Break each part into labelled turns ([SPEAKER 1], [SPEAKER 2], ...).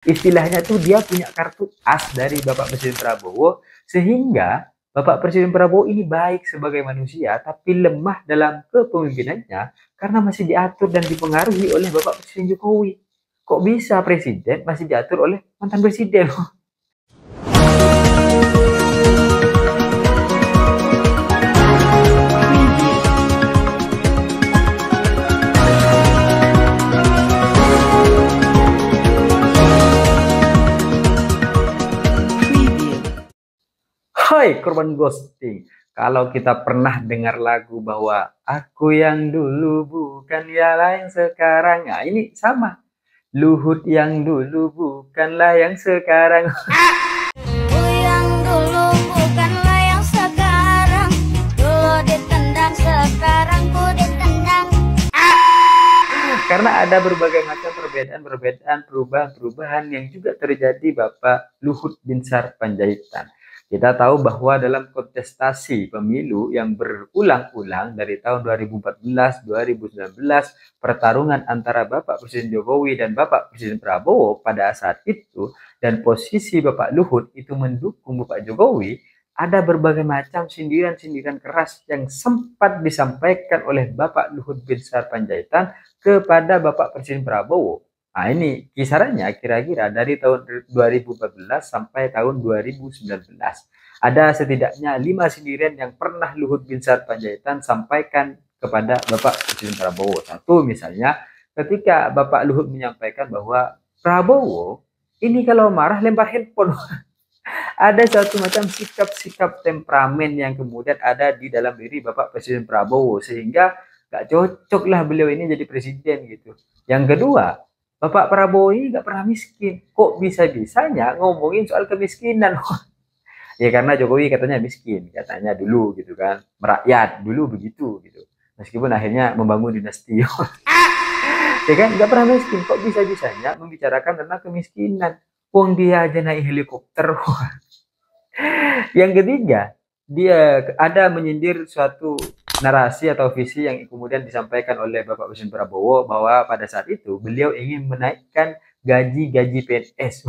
[SPEAKER 1] Istilahnya tuh dia punya kartu as dari Bapak Presiden Prabowo, sehingga Bapak Presiden Prabowo ini baik sebagai manusia, tapi lemah dalam kepemimpinannya karena masih diatur dan dipengaruhi oleh Bapak Presiden Jokowi. Kok bisa presiden masih diatur oleh mantan presiden? Hai korban ghosting. Kalau kita pernah dengar lagu bahwa aku yang dulu bukan ialah yang sekarang. Nah, ini sama. Luhut yang dulu bukanlah yang sekarang.
[SPEAKER 2] Ku yang dulu bukanlah yang sekarang. Dulu ditendang, sekarang ku ditendang.
[SPEAKER 1] Karena ada berbagai macam perbedaan, perubahan-perubahan yang juga terjadi Bapak Luhut Binsar Panjaitan. Kita tahu bahwa dalam kontestasi pemilu yang berulang-ulang dari tahun 2014, 2019, pertarungan antara Bapak Presiden Jokowi dan Bapak Presiden Prabowo pada saat itu, dan posisi Bapak Luhut itu mendukung Bapak Jokowi, ada berbagai macam sindiran-sindiran keras yang sempat disampaikan oleh Bapak Luhut Binsar Panjaitan kepada Bapak Presiden Prabowo. Nah, ini kisarannya kira-kira dari tahun 2014 sampai tahun 2019. Ada setidaknya 5 sindiran yang pernah Luhut Binsar Panjaitan sampaikan kepada Bapak Presiden Prabowo. Satu misalnya, ketika Bapak Luhut menyampaikan bahwa Prabowo ini kalau marah lempar handphone. Ada satu macam sikap-sikap temperamen yang kemudian ada di dalam diri Bapak Presiden Prabowo, sehingga gak cocok lah beliau ini jadi presiden gitu. Yang kedua, Bapak Prabowo ini gak pernah miskin. Kok bisa-bisanya ngomongin soal kemiskinan? Ya karena Jokowi katanya miskin, katanya dulu gitu kan, merakyat dulu begitu gitu. Meskipun akhirnya membangun dinasti. Ya kan, gak pernah miskin. Kok bisa-bisanya membicarakan tentang kemiskinan? Wong dia aja naik helikopter. Yang ketiga, dia ada menyindir suatu narasi atau visi yang kemudian disampaikan oleh Bapak Presiden Prabowo bahwa pada saat itu beliau ingin menaikkan gaji-gaji PNS.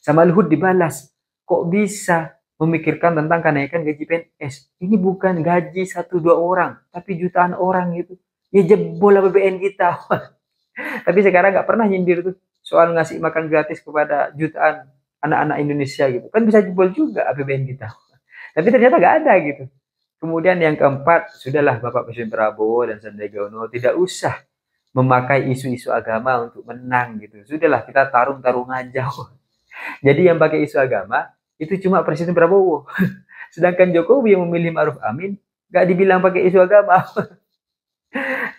[SPEAKER 1] Sama Luhut dibalas, kok bisa memikirkan tentang kenaikan gaji PNS? Ini bukan gaji 1-2 orang, tapi jutaan orang gitu. Ya jebol APBN kita. Tapi sekarang nggak pernah nyindir tuh soal ngasih makan gratis kepada jutaan anak-anak Indonesia gitu. Kan bisa jebol juga APBN kita. Tapi ternyata nggak ada gitu. Kemudian yang keempat, sudahlah Bapak Presiden Prabowo dan Sandiaga Uno tidak usah memakai isu-isu agama untuk menang gitu. Sudahlah kita tarung-tarung aja. Jadi yang pakai isu agama itu cuma Presiden Prabowo. Sedangkan Jokowi yang memilih Ma'ruf Amin nggak dibilang pakai isu agama.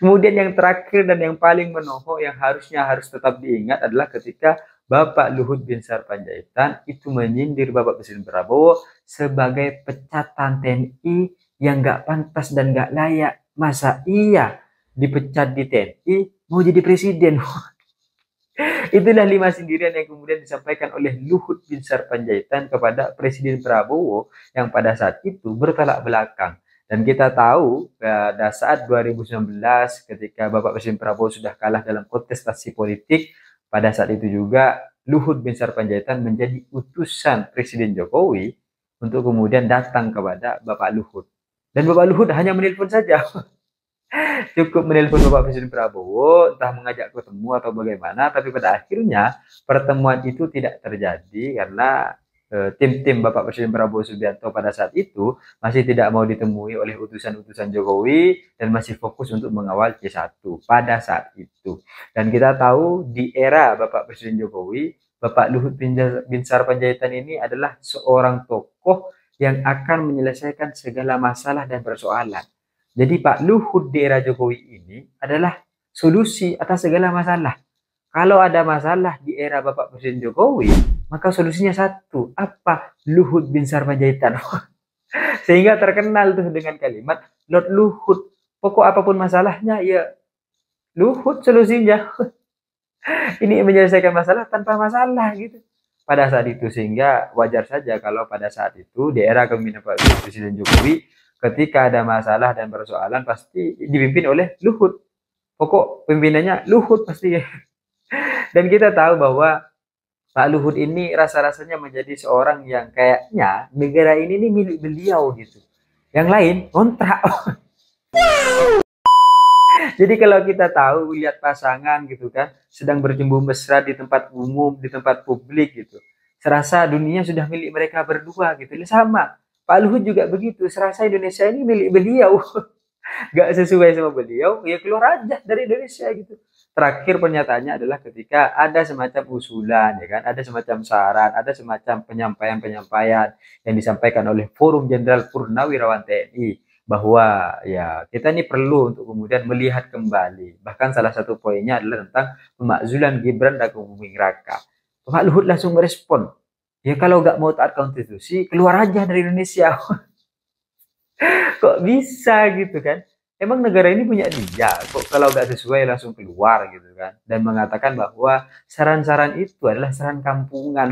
[SPEAKER 1] Kemudian yang terakhir dan yang paling menohok yang harusnya harus tetap diingat adalah ketika Bapak Luhut Binsar Panjaitan itu menyindir Bapak Presiden Prabowo sebagai pecatan TNI yang nggak pantas dan nggak layak. Masa iya dipecat di TNI mau jadi presiden? Itulah 5 sindiran yang kemudian disampaikan oleh Luhut Binsar Panjaitan kepada Presiden Prabowo yang pada saat itu bertolak belakang. Dan kita tahu pada saat 2019 ketika Bapak Presiden Prabowo sudah kalah dalam kontestasi politik, pada saat itu juga Luhut Binsar Panjaitan menjadi utusan Presiden Jokowi untuk kemudian datang kepada Bapak Luhut. Dan Bapak Luhut hanya menelpon saja. Cukup menelpon Bapak Presiden Prabowo, entah mengajak ketemu atau bagaimana, tapi pada akhirnya pertemuan itu tidak terjadi karena tim-tim Bapak Presiden Prabowo Subianto pada saat itu masih tidak mau ditemui oleh utusan-utusan Jokowi dan masih fokus untuk mengawal C1 pada saat itu. Dan kita tahu di era Bapak Presiden Jokowi, Bapak Luhut Binsar Panjaitan ini adalah seorang tokoh yang akan menyelesaikan segala masalah dan persoalan. Jadi Pak Luhut di era Jokowi ini adalah solusi atas segala masalah. Kalau ada masalah di era Bapak Presiden Jokowi, maka solusinya satu. Apa? Luhut Binsar Panjaitan. Sehingga terkenal tuh dengan kalimat Lord Luhut. Pokok apapun masalahnya, ya Luhut solusinya. Ini menyelesaikan masalah tanpa masalah gitu. Pada saat itu, sehingga wajar saja kalau pada saat itu di era kepemimpinan Pak Presiden Jokowi, ketika ada masalah dan persoalan pasti dipimpin oleh Luhut. Pokok pimpinannya Luhut pasti. Dan kita tahu bahwa Pak Luhut ini rasa-rasanya menjadi seorang yang kayaknya negara ini nih milik beliau gitu. Yang lain kontrak. Jadi kalau kita tahu lihat pasangan gitu kan sedang berjumpa mesra di tempat umum, di tempat publik gitu. Serasa dunia sudah milik mereka berdua gitu. Sama. Pak Luhut juga begitu. Serasa Indonesia ini milik beliau. Gak sesuai sama beliau, ya keluar aja dari Indonesia gitu. Terakhir pernyataannya adalah ketika ada semacam usulan, ya kan, ada semacam saran, ada semacam penyampaian-penyampaian yang disampaikan oleh Forum Jenderal Purnawirawan TNI bahwa ya kita ini perlu untuk kemudian melihat kembali. Bahkan salah satu poinnya adalah tentang pemakzulan Gibran Raka Buming Raka. Pak Luhut langsung merespon, ya kalau nggak mau taat konstitusi, keluar aja dari Indonesia. Kok bisa gitu kan? Emang negara ini punya dia, kok kalau nggak sesuai langsung keluar gitu kan? Dan mengatakan bahwa saran-saran itu adalah saran kampungan.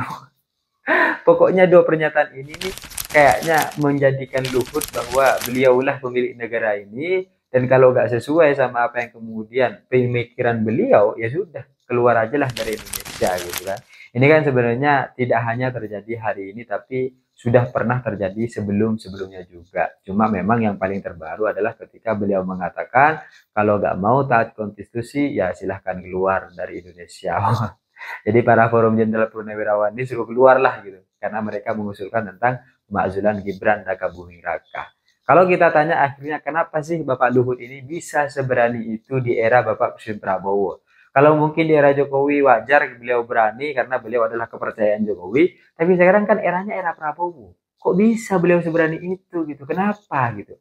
[SPEAKER 1] Pokoknya dua pernyataan ini nih kayaknya menjadikan Luhut bahwa beliaulah pemilik negara ini, dan kalau nggak sesuai sama apa yang kemudian pemikiran beliau, ya sudah keluar aja lah dari Indonesia gitu kan. Ini kan sebenarnya tidak hanya terjadi hari ini, tapi sudah pernah terjadi sebelum-sebelumnya juga. Cuma memang yang paling terbaru adalah ketika beliau mengatakan kalau nggak mau taat konstitusi ya silahkan keluar dari Indonesia. Jadi para Forum Jenderal Purnawirawan ini suruh keluar lah gitu, karena mereka mengusulkan tentang pemakzulan Gibran Raka Buming Raka. Kalau kita tanya akhirnya kenapa sih Bapak Luhut ini bisa seberani itu di era Bapak Presiden Prabowo? Kalau mungkin di era Jokowi wajar beliau berani karena beliau adalah kepercayaan Jokowi, tapi sekarang kan eranya era Prabowo. Kok bisa beliau seberani itu gitu? Kenapa gitu?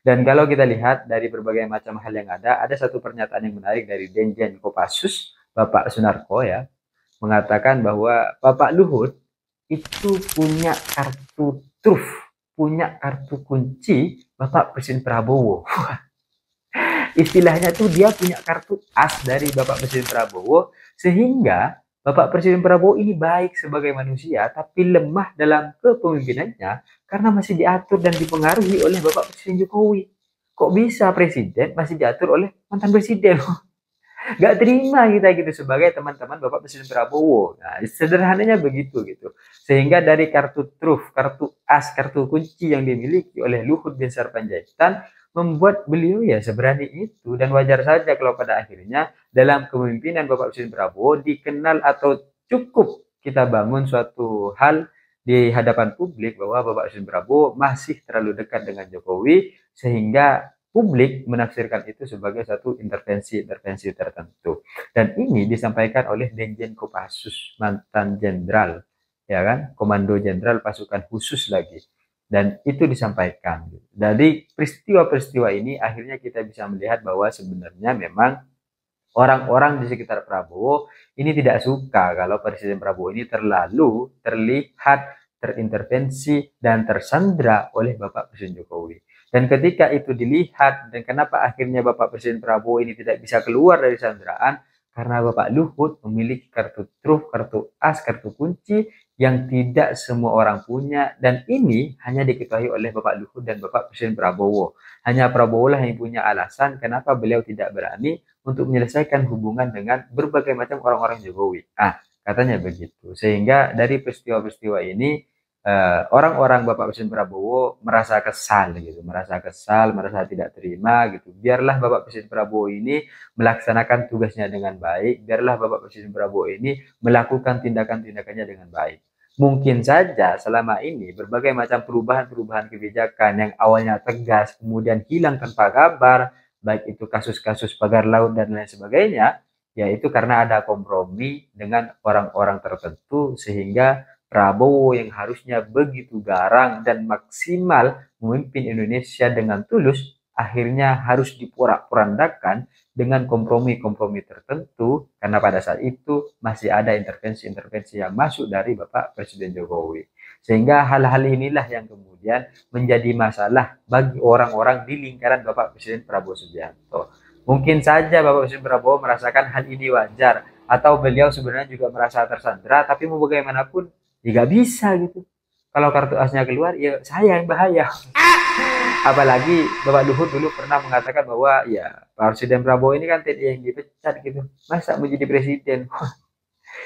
[SPEAKER 1] Dan kalau kita lihat dari berbagai macam hal yang ada satu pernyataan yang menarik dari Denjen Kopassus, Bapak Sunarko ya, mengatakan bahwa Bapak Luhut itu punya kartu truf, punya kartu kunci Bapak Presiden Prabowo. Istilahnya tuh dia punya kartu as dari Bapak Presiden Prabowo, sehingga Bapak Presiden Prabowo ini baik sebagai manusia tapi lemah dalam kepemimpinannya karena masih diatur dan dipengaruhi oleh Bapak Presiden Jokowi. Kok bisa presiden masih diatur oleh mantan presiden? Gak terima kita gitu sebagai teman-teman Bapak Presiden Prabowo. Nah, sederhananya begitu gitu. Sehingga dari kartu truf, kartu as, kartu kunci yang dimiliki oleh Luhut Binsar Panjaitan membuat beliau ya seberani itu, dan wajar saja kalau pada akhirnya dalam kepemimpinan Bapak Presiden Prabowo dikenal atau cukup kita bangun suatu hal di hadapan publik bahwa Bapak Presiden Prabowo masih terlalu dekat dengan Jokowi sehingga publik menafsirkan itu sebagai satu intervensi tertentu. Dan ini disampaikan oleh Denjen Kopassus, mantan jenderal, ya kan, Komando Jenderal Pasukan Khusus lagi. Dan itu disampaikan. Dari peristiwa-peristiwa ini akhirnya kita bisa melihat bahwa sebenarnya memang orang-orang di sekitar Prabowo ini tidak suka kalau Presiden Prabowo ini terlalu terlihat terintervensi dan tersandra oleh Bapak Presiden Jokowi. Dan ketika itu dilihat, dan kenapa akhirnya Bapak Presiden Prabowo ini tidak bisa keluar dari sandraan, karena Bapak Luhut memiliki kartu truf, kartu as, kartu kunci yang tidak semua orang punya, dan ini hanya diketahui oleh Bapak Luhut dan Bapak Presiden Prabowo. Hanya Prabowo lah yang punya alasan kenapa beliau tidak berani untuk menyelesaikan hubungan dengan berbagai macam orang-orang Jokowi. Katanya begitu. Sehingga dari peristiwa-peristiwa ini orang-orang Bapak Presiden Prabowo merasa kesal gitu, merasa tidak terima gitu. Biarlah Bapak Presiden Prabowo ini melaksanakan tugasnya dengan baik, biarlah Bapak Presiden Prabowo ini melakukan tindakan-tindakannya dengan baik. Mungkin saja selama ini berbagai macam perubahan-perubahan kebijakan yang awalnya tegas kemudian hilang tanpa kabar, baik itu kasus-kasus pagar laut dan lain sebagainya, yaitu karena ada kompromi dengan orang-orang tertentu sehingga Prabowo yang harusnya begitu garang dan maksimal memimpin Indonesia dengan tulus, akhirnya harus diporak-porandakan dengan kompromi-kompromi tertentu, karena pada saat itu masih ada intervensi-intervensi yang masuk dari Bapak Presiden Jokowi. Sehingga hal-hal inilah yang kemudian menjadi masalah bagi orang-orang di lingkaran Bapak Presiden Prabowo Subianto. Mungkin saja Bapak Presiden Prabowo merasakan hal ini wajar, atau beliau sebenarnya juga merasa tersandra, tapi mau bagaimanapun ya gak bisa gitu. Kalau kartu asnya keluar, ya saya yang bahaya. Apalagi Bapak Luhut dulu pernah mengatakan bahwa ya Presiden Prabowo ini kan TNI yang dipecat gitu, masa menjadi presiden.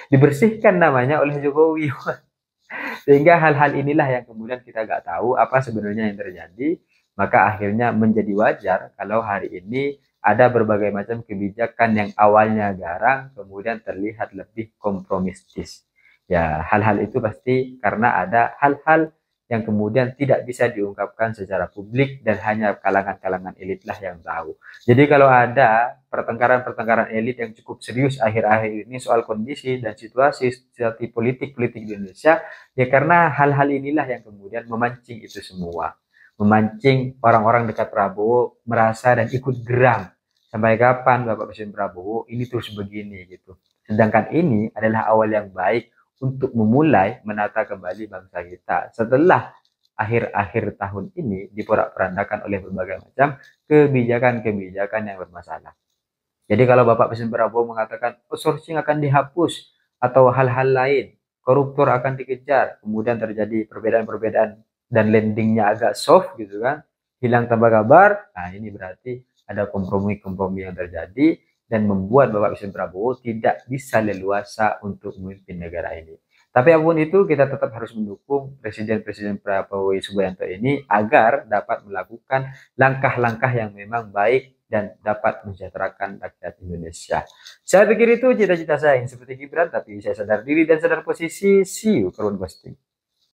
[SPEAKER 1] dibersihkan namanya oleh Jokowi. Sehingga hal-hal inilah yang kemudian kita nggak tahu apa sebenarnya yang terjadi, maka akhirnya menjadi wajar kalau hari ini ada berbagai macam kebijakan yang awalnya garang, kemudian terlihat lebih kompromistis. Ya, hal-hal itu pasti karena ada hal-hal yang kemudian tidak bisa diungkapkan secara publik dan hanya kalangan-kalangan elitlah yang tahu. Jadi kalau ada pertengkaran-pertengkaran elit yang cukup serius akhir-akhir ini soal kondisi dan situasi politik-politik di Indonesia, ya karena hal-hal inilah yang kemudian memancing itu semua. Memancing orang-orang dekat Prabowo merasa dan ikut geram. Sampai kapan Bapak Presiden Prabowo ini terus begini gitu. Sedangkan ini adalah awal yang baik untuk memulai menata kembali bangsa kita setelah akhir-akhir tahun ini diporak-porandakan oleh berbagai macam kebijakan-kebijakan yang bermasalah. Jadi kalau Bapak Presiden Prabowo mengatakan outsourcing akan dihapus atau hal-hal lain, koruptor akan dikejar, kemudian terjadi perbedaan-perbedaan dan landingnya agak soft gitu kan, hilang tanpa kabar, nah ini berarti ada kompromi-kompromi yang terjadi dan membuat Bapak Presiden Prabowo tidak bisa leluasa untuk memimpin negara ini. Tapi apapun itu, kita tetap harus mendukung Presiden Prabowo Subianto ini agar dapat melakukan langkah-langkah yang memang baik dan dapat mensejahterakan rakyat Indonesia. Saya pikir itu cita-cita saya yang seperti Gibran, tapi saya sadar diri dan sadar posisi. See you, kawan posting.